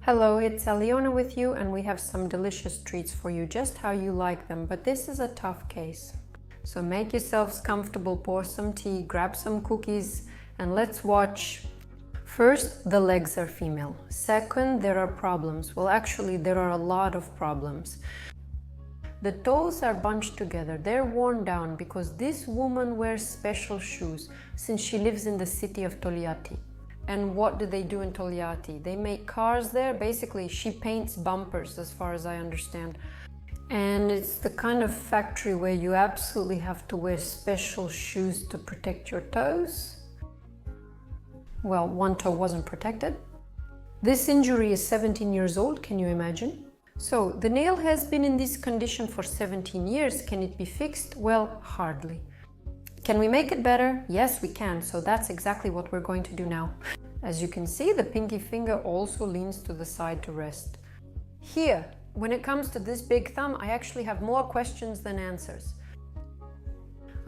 Hello, it's Aliona with you, and we have some delicious treats for you, just how you like them, but this is a tough case. So make yourselves comfortable, pour some tea, grab some cookies, and let's watch. First, the legs are female. Second, there are problems. Well, actually, there are a lot of problems. The toes are bunched together. They're worn down because this woman wears special shoes since she lives in the city of Togliatti. And what do they do in Togliatti? They make cars there. Basically, she paints bumpers, as far as I understand. And it's the kind of factory where you absolutely have to wear special shoes to protect your toes. Well, one toe wasn't protected. This injury is 17 years old, can you imagine? So, the nail has been in this condition for 17 years. Can it be fixed? Well, hardly. Can we make it better? Yes, we can. So that's exactly what we're going to do now. As you can see, the pinky finger also leans to the side to rest. Here, when it comes to this big thumb, I actually have more questions than answers.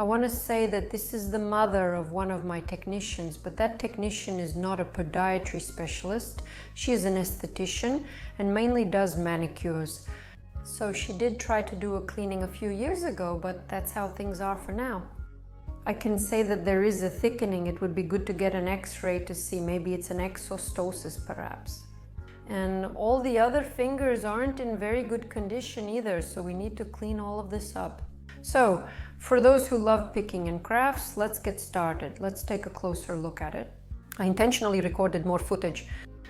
I want to say that this is the mother of one of my technicians, but that technician is not a podiatry specialist. She is an esthetician and mainly does manicures. So she did try to do a cleaning a few years ago, but that's how things are for now. I can say that there is a thickening. It would be good to get an x-ray to see. Maybe it's an exostosis perhaps. And all the other fingers aren't in very good condition either, so we need to clean all of this up. So, for those who love picking and crafts, let's get started. Let's take a closer look at it. I intentionally recorded more footage.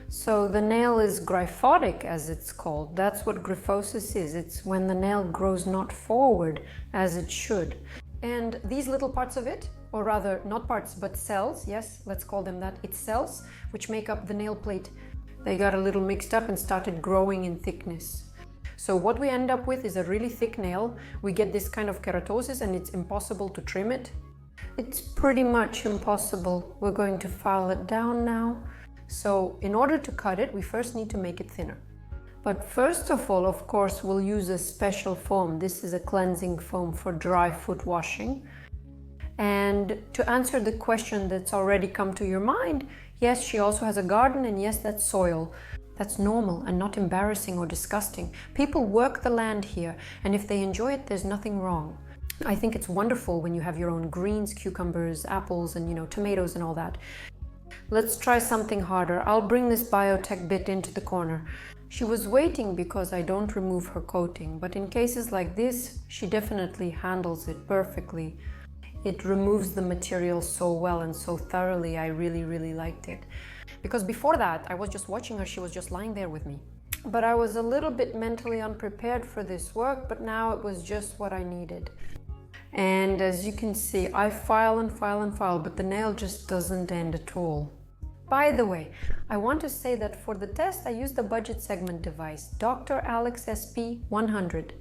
So the nail is gryphotic, as it's called. That's what gryphosis is. It's when the nail grows not forward as it should. And these little parts of it, or rather not parts but cells, yes, let's call them that, it's cells which make up the nail plate. They got a little mixed up and started growing in thickness. So what we end up with is a really thick nail. We get this kind of keratosis and it's impossible to trim it. It's pretty much impossible. We're going to file it down now. So in order to cut it, we first need to make it thinner. But first of all, of course, we'll use a special foam. This is a cleansing foam for dry foot washing. And to answer the question that's already come to your mind, yes, she also has a garden, and yes, that's soil. That's normal and not embarrassing or disgusting. People work the land here, and if they enjoy it, there's nothing wrong. I think it's wonderful when you have your own greens, cucumbers, apples, and tomatoes and all that. Let's try something harder. I'll bring this biotech bit into the corner. She was waiting because I don't remove her coating, but in cases like this, she definitely handles it perfectly. It removes the material so well and so thoroughly. I really liked it. Because before that, I was just watching her, she was just lying there with me. But I was a little bit mentally unprepared for this work, but now it was just what I needed. And as you can see, I file and file and file, but the nail just doesn't end at all. By the way, I want to say that for the test, I used the budget segment device, Dr. Alex SP100.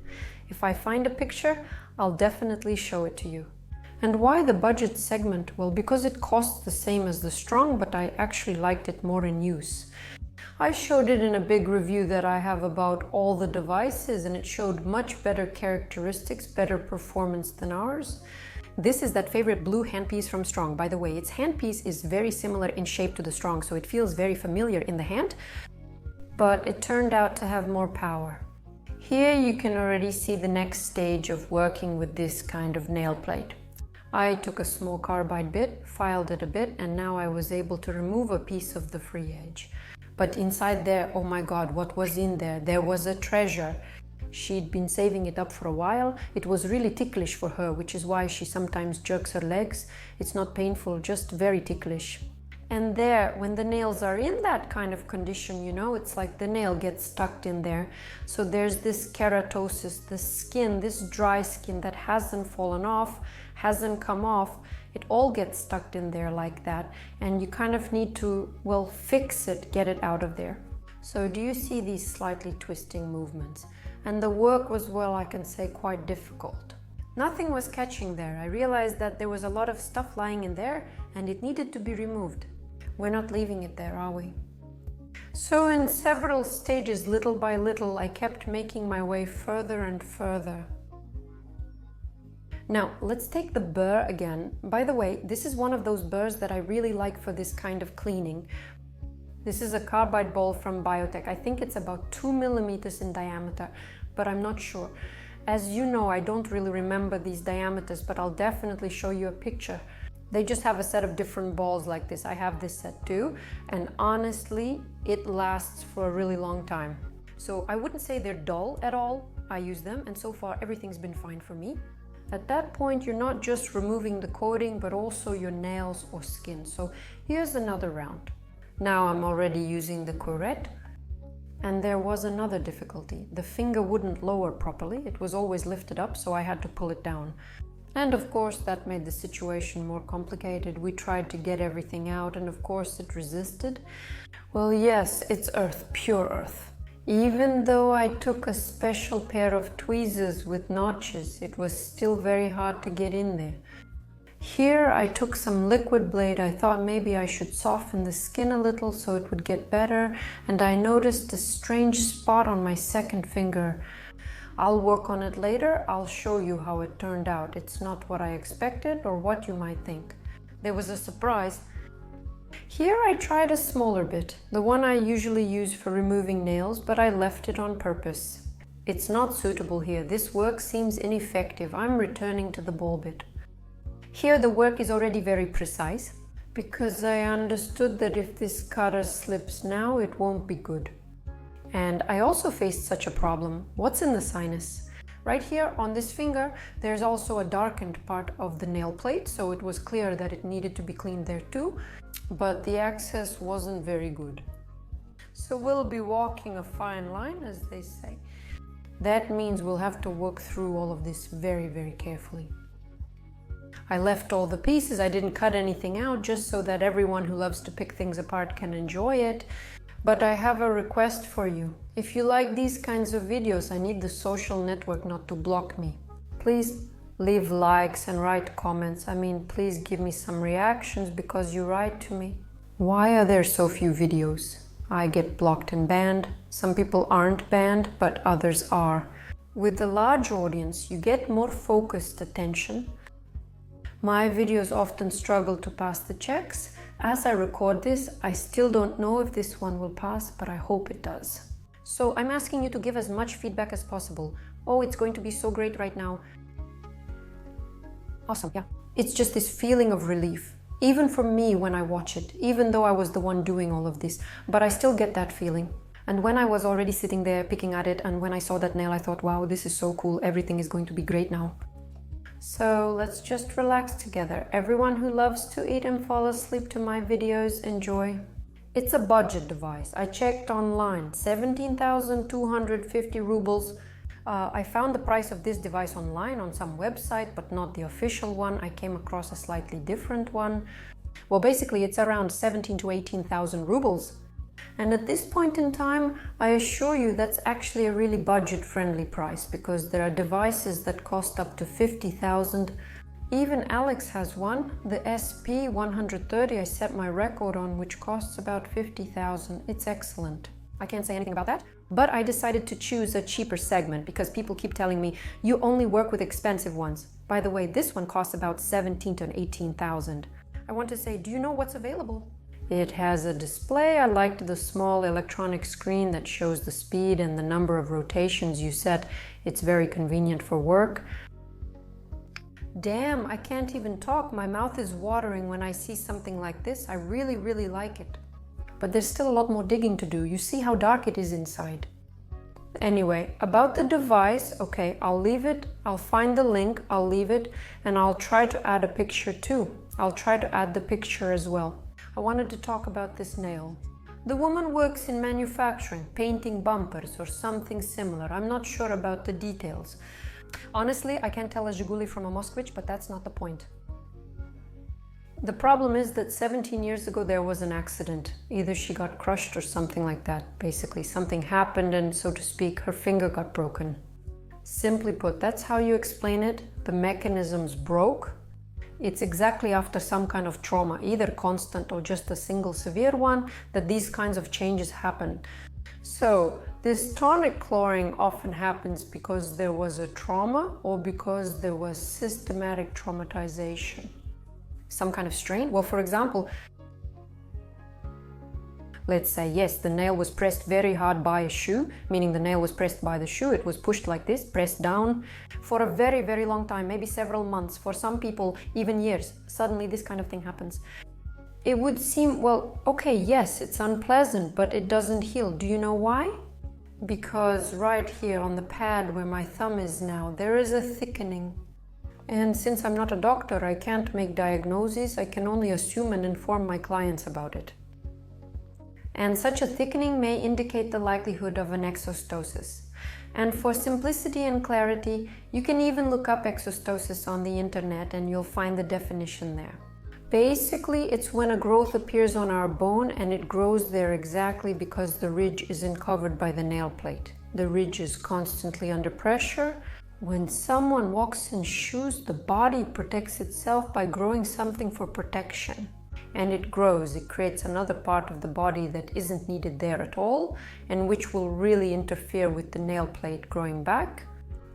If I find a picture, I'll definitely show it to you. And why the budget segment? Well, because it costs the same as the strong, but I actually liked it more in use. I showed it in a big review that I have about all the devices, and it showed much better characteristics, better performance than ours. This is that favorite blue handpiece from Strong. By the way, its handpiece is very similar in shape to the Strong, so it feels very familiar in the hand, but it turned out to have more power. Here you can already see the next stage of working with this kind of nail plate. I took a small carbide bit, filed it a bit, and now I was able to remove a piece of the free edge. But inside there, oh my God, what was in there? There was a treasure. She'd been saving it up for a while. It was really ticklish for her, which is why she sometimes jerks her legs. It's not painful, just very ticklish. And there, when the nails are in that kind of condition, it's like the nail gets stuck in there. So there's this keratosis, the skin, this dry skin that hasn't fallen off, hasn't come off. It all gets stuck in there like that. And you kind of need to, fix it, get it out of there. So do you see these slightly twisting movements? And the work was, I can say, quite difficult. Nothing was catching there. I realized that there was a lot of stuff lying in there and it needed to be removed. We're not leaving it there, are we? So in several stages, little by little, I kept making my way further and further. Now, let's take the burr again. By the way, this is one of those burrs that I really like for this kind of cleaning. This is a carbide ball from Biotech. I think it's about 2 millimeters in diameter, but I'm not sure. As you know, I don't really remember these diameters, but I'll definitely show you a picture. They just have a set of different balls like this. I have this set too, and honestly, it lasts for a really long time. So I wouldn't say they're dull at all. I use them, and so far everything's been fine for me. At that point, you're not just removing the coating, but also your nails or skin. So here's another round. Now I'm already using the curette, and there was another difficulty. The finger wouldn't lower properly. It was always lifted up, so I had to pull it down. And of course, that made the situation more complicated. We tried to get everything out, and of course it resisted. Well, yes, it's earth, pure earth. Even though I took a special pair of tweezers with notches, it was still very hard to get in there. Here I took some liquid blade. I thought maybe I should soften the skin a little so it would get better, and I noticed a strange spot on my second finger. I'll work on it later. I'll show you how it turned out. It's not what I expected or what you might think. There was a surprise. Here I tried a smaller bit, the one I usually use for removing nails, but I left it on purpose. It's not suitable here. This work seems ineffective. I'm returning to the ball bit. Here the work is already very precise, because I understood that if this cutter slips now, it won't be good. And I also faced such a problem. What's in the sinus? Right here on this finger, there's also a darkened part of the nail plate, so it was clear that it needed to be cleaned there too, but the access wasn't very good. So we'll be walking a fine line, as they say. That means we'll have to work through all of this very, very carefully. I left all the pieces. I didn't cut anything out, just so that everyone who loves to pick things apart can enjoy it. But I have a request for you. If you like these kinds of videos, I need the social network not to block me. Please leave likes and write comments. I mean, please give me some reactions because you write to me. Why are there so few videos? I get blocked and banned. Some people aren't banned, but others are. With a large audience, you get more focused attention. My videos often struggle to pass the checks. As I record this, I still don't know if this one will pass, but I hope it does. So I'm asking you to give as much feedback as possible. Oh, it's going to be so great right now. Awesome, yeah. It's just this feeling of relief. Even for me when I watch it, even though I was the one doing all of this, but I still get that feeling. And when I was already sitting there picking at it, and when I saw that nail, I thought, wow, this is so cool. Everything is going to be great now. So let's just relax together. Everyone who loves to eat and fall asleep to my videos, enjoy. It's a budget device. I checked online, 17,250 rubles. I found the price of this device online on some website, but not the official one. I came across a slightly different one. Well, basically it's around 17 to 18,000 rubles. And at this point in time, I assure you that's actually a really budget-friendly price, because there are devices that cost up to 50,000. Even Alex has one, the SP130 I set my record on, which costs about 50,000. It's excellent. I can't say anything about that, but I decided to choose a cheaper segment because people keep telling me, you only work with expensive ones. By the way, this one costs about 17 to 18,000. I want to say, do you know what's available? It has a display. I liked the small electronic screen that shows the speed and the number of rotations you set. It's very convenient for work. Damn, I can't even talk. My mouth is watering when I see something like this. I really, really like it. But there's still a lot more digging to do. You see how dark it is inside. Anyway, about the device, okay, I'll leave it. I'll find the link, I'll leave it, and I'll try to add a picture too. I'll try to add the picture as well. I wanted to talk about this nail. The woman works in manufacturing, painting bumpers or something similar. I'm not sure about the details. Honestly, I can't tell a Zhiguli from a Moskvich, but that's not the point. The problem is that 17 years ago there was an accident. Either she got crushed or something like that. Basically, something happened and, so to speak, her finger got broken. Simply put, that's how you explain it. The mechanisms broke. It's exactly after some kind of trauma, either constant or just a single severe one, that these kinds of changes happen. So, this tonic clawing often happens because there was a trauma or because there was systematic traumatization. Some kind of strain? Well, for example, let's say, yes, the nail was pressed very hard by a shoe, meaning the nail was pressed by the shoe, it was pushed like this, pressed down for a very, very long time, maybe several months, for some people even years. Suddenly this kind of thing happens. It would seem, well, okay, yes, it's unpleasant, but it doesn't heal. Do you know why? Because right here on the pad where my thumb is now, there is a thickening. And since I'm not a doctor, I can't make diagnoses. I can only assume and inform my clients about it. And such a thickening may indicate the likelihood of an exostosis. And for simplicity and clarity, you can even look up exostosis on the internet and you'll find the definition there. Basically, it's when a growth appears on our bone and it grows there exactly because the ridge isn't covered by the nail plate. The ridge is constantly under pressure. When someone walks in shoes, the body protects itself by growing something for protection. And it grows, it creates another part of the body that isn't needed there at all, and which will really interfere with the nail plate growing back.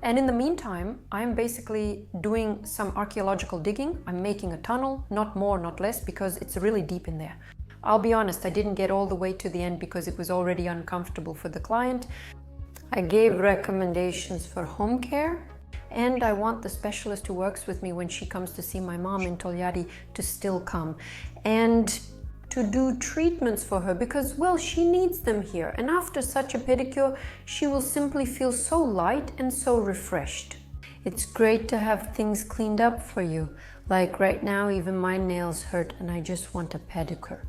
And in the meantime, I'm basically doing some archaeological digging. I'm making a tunnel, not more, not less, because it's really deep in there. I'll be honest, I didn't get all the way to the end because it was already uncomfortable for the client. I gave recommendations for home care, and I want the specialist who works with me when she comes to see my mom in Togliatti to still come and to do treatments for her because, well, she needs them here. And after such a pedicure, she will simply feel so light and so refreshed. It's great to have things cleaned up for you. Like right now, even my nails hurt and I just want a pedicure.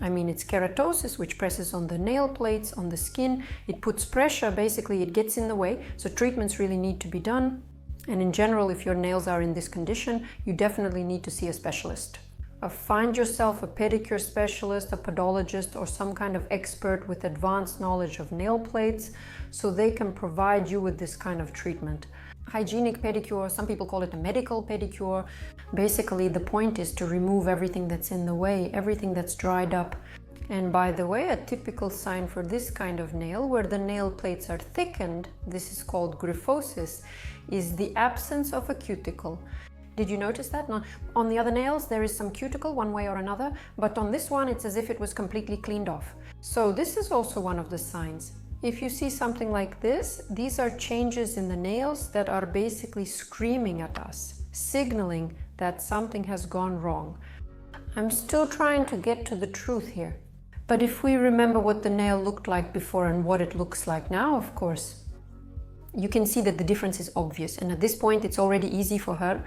I mean, it's keratosis, which presses on the nail plates, on the skin. It puts pressure, basically it gets in the way. So treatments really need to be done. And in general, if your nails are in this condition, you definitely need to see a specialist. Find yourself a pedicure specialist, a podologist, or some kind of expert with advanced knowledge of nail plates so they can provide you with this kind of treatment. Hygienic pedicure, some people call it a medical pedicure. Basically, the point is to remove everything that's in the way, everything that's dried up. And by the way, a typical sign for this kind of nail, where the nail plates are thickened, this is called griphosis, is the absence of a cuticle. Did you notice that? No. On the other nails, there is some cuticle one way or another, but on this one, it's as if it was completely cleaned off. So this is also one of the signs. If you see something like this, these are changes in the nails that are basically screaming at us, signaling that something has gone wrong. I'm still trying to get to the truth here. But if we remember what the nail looked like before and what it looks like now, of course, you can see that the difference is obvious. And at this point, it's already easy for her.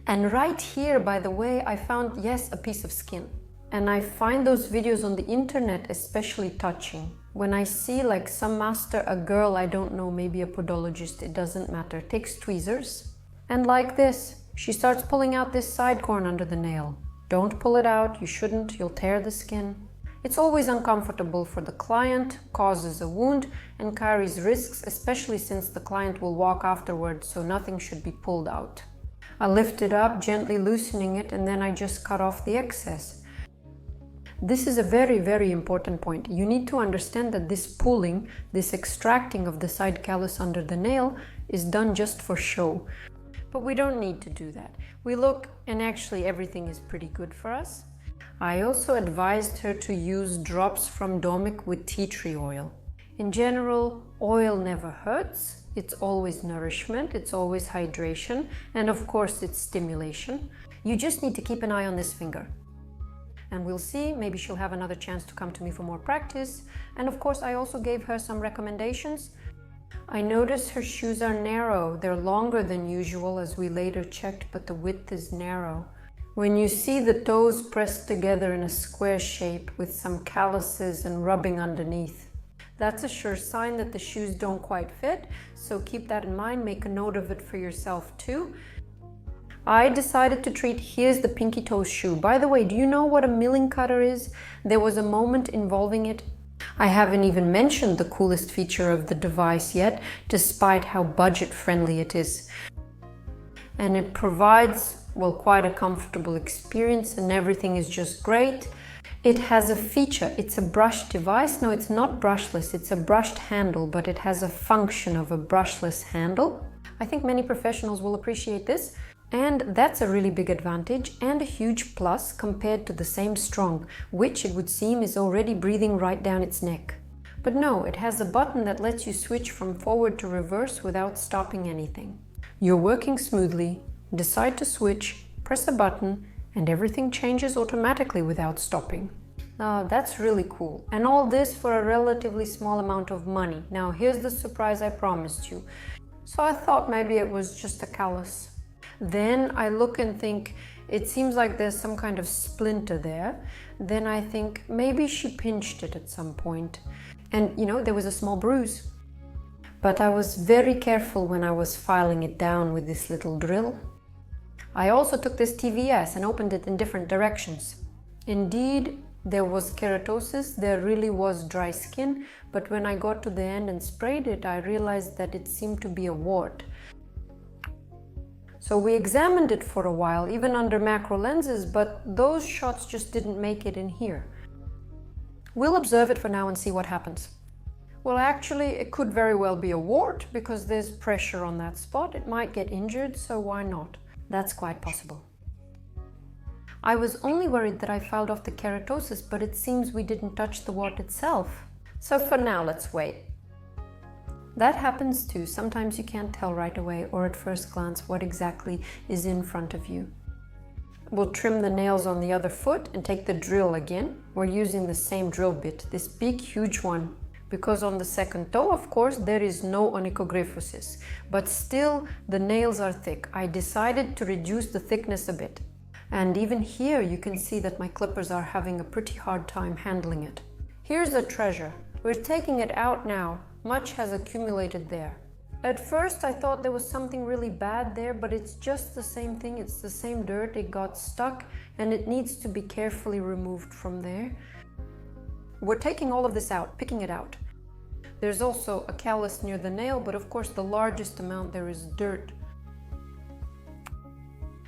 And right here, by the way, I found, yes, a piece of skin. And I find those videos on the internet especially touching. When I see like some master, a girl, I don't know, maybe a podologist, it doesn't matter, takes tweezers. And like this, she starts pulling out this side corn under the nail. Don't pull it out, you shouldn't, you'll tear the skin. It's always uncomfortable for the client, causes a wound, and carries risks, especially since the client will walk afterwards, so nothing should be pulled out. I lift it up, gently loosening it, and then I just cut off the excess. This is a very, very important point. You need to understand that this pulling, this extracting of the side callus under the nail is done just for show. But we don't need to do that. We look, and actually everything is pretty good for us. I also advised her to use drops from Domic with tea tree oil. In general, oil never hurts. It's always nourishment, it's always hydration, and of course it's stimulation. You just need to keep an eye on this finger. And we'll see, maybe she'll have another chance to come to me for more practice. And of course, I also gave her some recommendations. I noticed her shoes are narrow. They're longer than usual, as we later checked, but the width is narrow. When you see the toes pressed together in a square shape with some calluses and rubbing underneath, that's a sure sign that the shoes don't quite fit, so keep that in mind, make a note of it for yourself too. I decided to treat, here's the pinky toe shoe. By the way, do you know what a milling cutter is? There was a moment involving it. I haven't even mentioned the coolest feature of the device yet, despite how budget friendly it is. And it provides, well, quite a comfortable experience and everything is just great. It has a feature, it's a brush device. No, it's not brushless, it's a brushed handle, but it has a function of a brushless handle. I think many professionals will appreciate this. And that's a really big advantage and a huge plus compared to the same strong, which it would seem is already breathing right down its neck. But no, it has a button that lets you switch from forward to reverse without stopping anything. You're working smoothly, decide to switch, press a button, and everything changes automatically without stopping. Now that's really cool. And all this for a relatively small amount of money. Now here's the surprise I promised you. So I thought maybe it was just a callus. Then I look and think, it seems like there's some kind of splinter there. Then I think maybe she pinched it at some point. And there was a small bruise. But I was very careful when I was filing it down with this little drill. I also took this TVS and opened it in different directions. Indeed, there was keratosis, there really was dry skin, but when I got to the end and sprayed it, I realized that it seemed to be a wart. So we examined it for a while, even under macro lenses, but those shots just didn't make it in here. We'll observe it for now and see what happens. Well, actually, it could very well be a wart because there's pressure on that spot. It might get injured, so why not? That's quite possible. I was only worried that I filed off the keratosis, but it seems we didn't touch the wart itself. So for now, let's wait. That happens too. Sometimes you can't tell right away or at first glance what exactly is in front of you. We'll trim the nails on the other foot and take the drill again. We're using the same drill bit, this big, huge one. Because on the second toe, of course, there is no onychographosis, but still the nails are thick. I decided to reduce the thickness a bit. And even here you can see that my clippers are having a pretty hard time handling it. Here's the treasure. We're taking it out now. Much has accumulated there. At first I thought there was something really bad there, but it's just the same thing. It's the same dirt. It got stuck and it needs to be carefully removed from there. We're taking all of this out, picking it out. There's also a callus near the nail, but of course the largest amount there is dirt.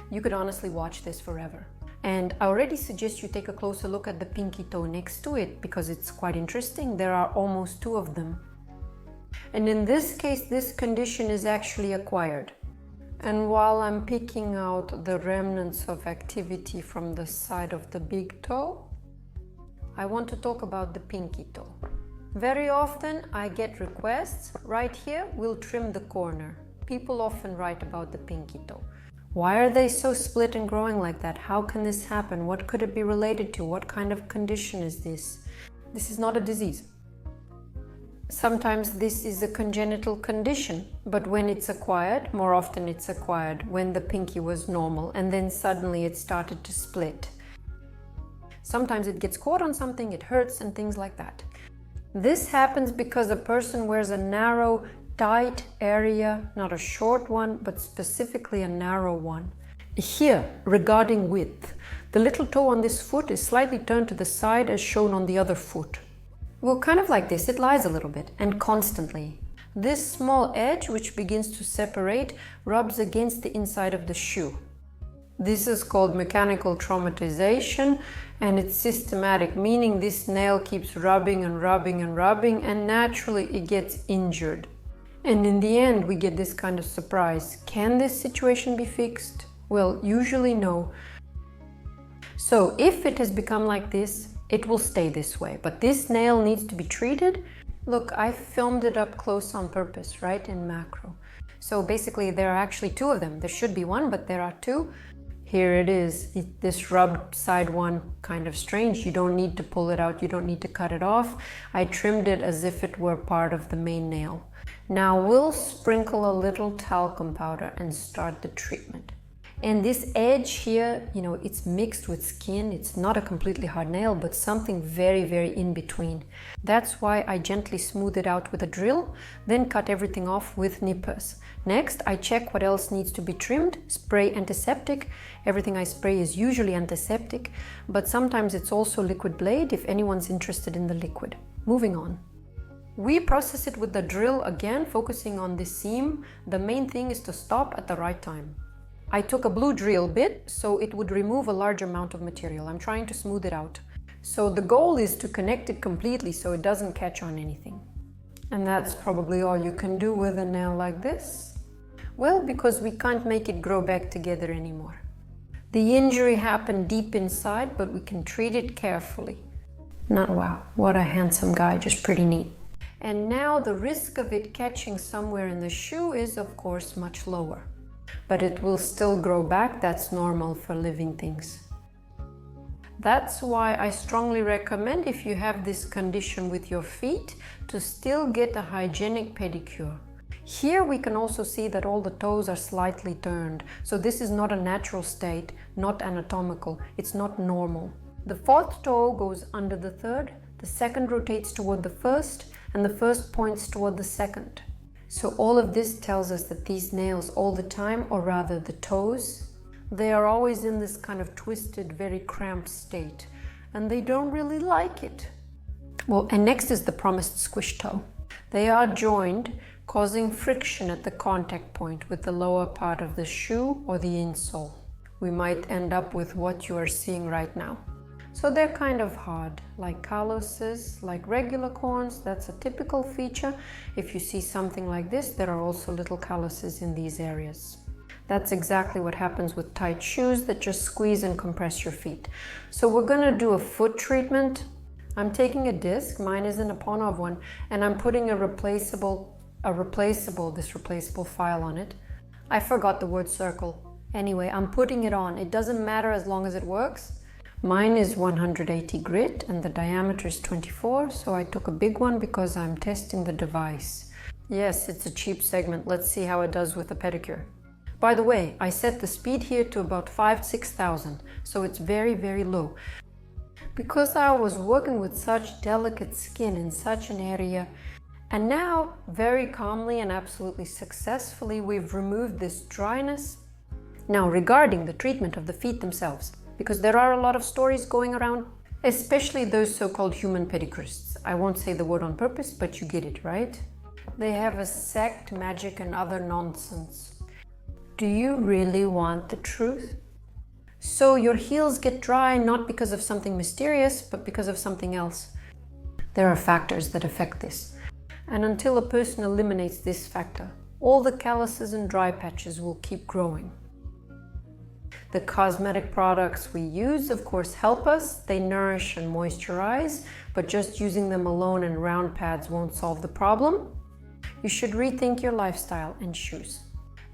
You could honestly watch this forever. And I already suggest you take a closer look at the pinky toe next to it because it's quite interesting. There are almost 2 of them. And in this case, this condition is actually acquired. And while I'm picking out the remnants of activity from the side of the big toe, I want to talk about the pinky toe. Very often I get requests, right here, we'll trim the corner. People often write about the pinky toe. Why are they so split and growing like that? How can this happen? What could it be related to? What kind of condition is this? This is not a disease. Sometimes this is a congenital condition, but when it's acquired, more often it's acquired when the pinky was normal and then suddenly it started to split. Sometimes it gets caught on something, it hurts and things like that. This happens because a person wears a narrow, tight area, not a short one, but specifically a narrow one. Here, regarding width, the little toe on this foot is slightly turned to the side as shown on the other foot. Well, kind of like this, it lies a little bit and constantly. This small edge, which begins to separate, rubs against the inside of the shoe. This is called mechanical traumatization and it's systematic, meaning this nail keeps rubbing and rubbing and rubbing and naturally it gets injured. And in the end we get this kind of surprise. Can this situation be fixed? Well, usually no. So if it has become like this, it will stay this way, but this nail needs to be treated. Look, I filmed it up close on purpose, right, in macro. So basically there are actually 2 of them. There should be 1, but there are 2. Here it is, this rubbed side one, kind of strange. You don't need to pull it out, you don't need to cut it off. I trimmed it as if it were part of the main nail. Now we'll sprinkle a little talcum powder and start the treatment. And this edge here, it's mixed with skin. It's not a completely hard nail, but something very, very in between. That's why I gently smooth it out with a drill, then cut everything off with nippers. Next, I check what else needs to be trimmed, spray antiseptic. Everything I spray is usually antiseptic, but sometimes it's also liquid blade if anyone's interested in the liquid. Moving on. We process it with the drill again, focusing on the seam. The main thing is to stop at the right time. I took a blue drill bit so it would remove a large amount of material. I'm trying to smooth it out. So the goal is to connect it completely so it doesn't catch on anything. And that's probably all you can do with a nail like this. Well, because we can't make it grow back together anymore. The injury happened deep inside, but we can treat it carefully. Not wow, what a handsome guy, just pretty neat. And now the risk of it catching somewhere in the shoe is, of course, much lower. But it will still grow back, that's normal for living things. That's why I strongly recommend, if you have this condition with your feet, to still get a hygienic pedicure. Here we can also see that all the toes are slightly turned, so this is not a natural state, not anatomical, it's not normal. The fourth toe goes under the third, the second rotates toward the first, and the first points toward the second. So all of this tells us that these nails all the time, or rather the toes, they are always in this kind of twisted, very cramped state, and they don't really like it. Well, and next is the promised squish toe. They are joined, causing friction at the contact point with the lower part of the shoe or the insole. We might end up with what you are seeing right now. So they're kind of hard, like calluses, like regular corns. That's a typical feature. If you see something like this, there are also little calluses in these areas. That's exactly what happens with tight shoes that just squeeze and compress your feet. So we're gonna do a foot treatment. I'm taking a disc, mine is an Aponov one, and I'm putting this replaceable file on it. I forgot the word circle. Anyway, I'm putting it on. It doesn't matter as long as it works. Mine is 180 grit and the diameter is 24, so I took a big one because I'm testing the device. Yes, it's a cheap segment. Let's see how it does with a pedicure. By the way, I set the speed here to about 5,000–6,000, so it's very, very low. Because I was working with such delicate skin in such an area, and now very calmly and absolutely successfully we've removed this dryness. Now regarding the treatment of the feet themselves, because there are a lot of stories going around, especially those so-called human pedicurists. I won't say the word on purpose, but you get it, right? They have a sect, magic and other nonsense. Do you really want the truth? So your heels get dry not because of something mysterious, but because of something else. There are factors that affect this. And until a person eliminates this factor, all the calluses and dry patches will keep growing. The cosmetic products we use, of course, help us. They nourish and moisturize, but just using them alone and round pads won't solve the problem. You should rethink your lifestyle and shoes.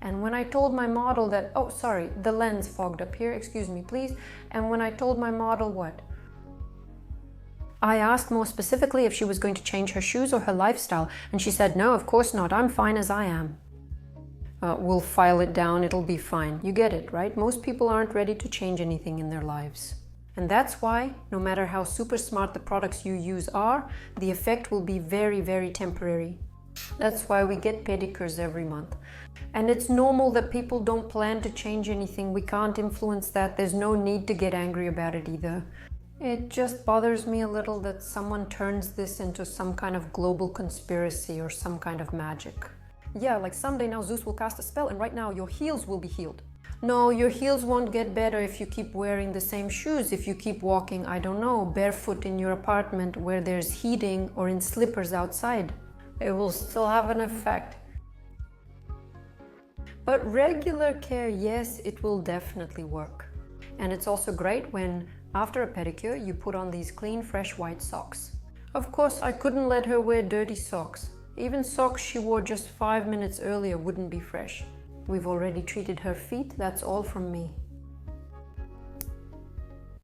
And when I told my model that, oh, sorry, the lens fogged up here, excuse me, please. And when I told my model what? I asked more specifically if she was going to change her shoes or her lifestyle, and she said, no, of course not, I'm fine as I am. We'll file it down, it'll be fine. You get it, right? Most people aren't ready to change anything in their lives. And that's why, no matter how super smart the products you use are, the effect will be very, very temporary. That's why we get pedicures every month. And it's normal that people don't plan to change anything. We can't influence that. There's no need to get angry about it either. It just bothers me a little that someone turns this into some kind of global conspiracy or some kind of magic. Yeah, like someday now Zeus will cast a spell and right now your heels will be healed. No, your heels won't get better if you keep wearing the same shoes, if you keep walking, I don't know, barefoot in your apartment where there's heating or in slippers outside. It will still have an effect. But regular care, yes, it will definitely work. And it's also great when, after a pedicure, you put on these clean, fresh white socks. Of course, I couldn't let her wear dirty socks. Even socks she wore just 5 minutes earlier wouldn't be fresh. We've already treated her feet, that's all from me.